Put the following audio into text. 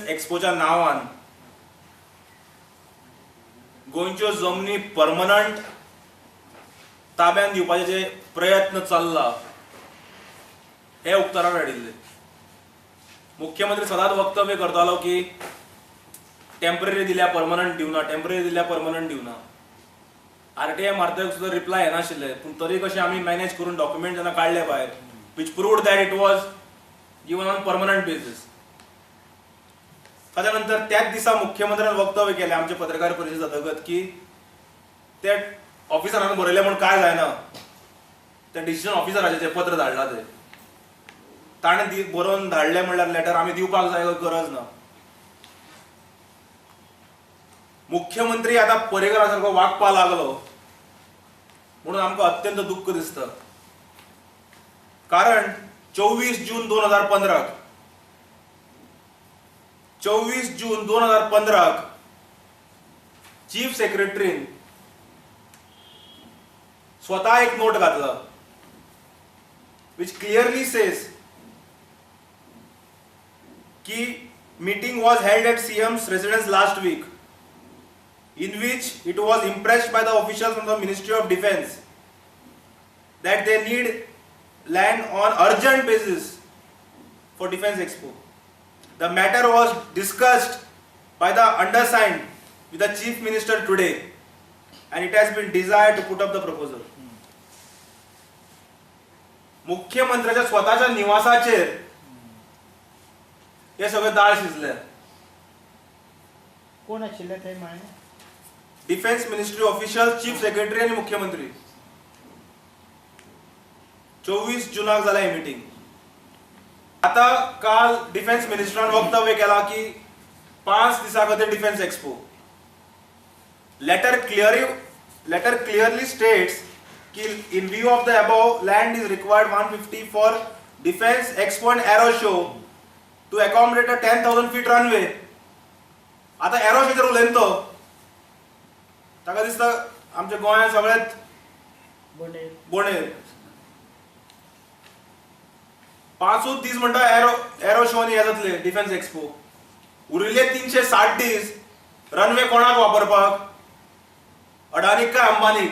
एक्सपोच्या नावान गोंयच्यो जमनी परमनंट ताब्यात दिवपाचे जे प्रयत्न चल्ला हे उक्ताडार हाडिल्ले. मुख्यमंत्री सदांच वक्तव्य करतालो की टेम्पररी दिल्या परमनंट दिवना, टेम्पररी दिल्या परमनंट दिवना. आरटीआय मारतक सुद्धा रिप्लाय येनाशिल्ले, पूण तरी कशें आमी मॅनेज करून डॉक्युमेंट जेन्ना काडले भायर which proved that it was given on permanent basis. ताच्या नंतर त्याच दिसा मुख्यमंत्र्यान वक्तव्य केलें आमचे पत्रकार परिशद जातकच की ते ऑफिसरान बरयलें म्हूण काय जायना, ते डिसिजन ऑफिसराचें जें पत्र धाडलां तें ताणें बरोवन धाडलें म्हणल्यार लेटर आमी दिवपाक जाय गरज ना. मुख्यमंत्री आता पर्रेकरा सारको वागपा लागलो म्हणून आमकां अत्यंत दुःख दिसता. कारण 24 जून 2015 चीफ सेक्रेटरीन स्वता एक नोट घातला विच क्लियरली सेज की meeting was held at CM's residence last week in which it was impressed by the officials from the Ministry of Defence that they need land on urgent basis for Defence Expo. The matter was discussed by the undersigned with the Chief Minister today and it has been desired to put up the proposal. मुख्यमंत्र्याच्या स्वतःच्या निवासाचेर हे सगळे दाळ शिजले. कोण आशिल्ले थंय म्हळें? Defence ministry official, chief secretary आणि मुख्यमंत्री. 24 जूनाक जाल्या ही मीटिंग. आता काल डिफेन्स मिनिस्टरान वक्तव्य केला की 5 दिसा खातीर defence expo. Letter clearly states की in view of the above land is required 150 for defence expo and aero show to accommodate a 10,000 feet runway. आता एरो शोचेर उलयन तो ताका दिसता आमच्या गोंयांत सगळ्यात बोंडेर 5 दीस म्हणटा एरो शो हे जातले डिफेन्स एक्सपो. उरिल्ले 360 दीस रनवे कोणाक वापरपाक? अडानीक काय अंबानीक?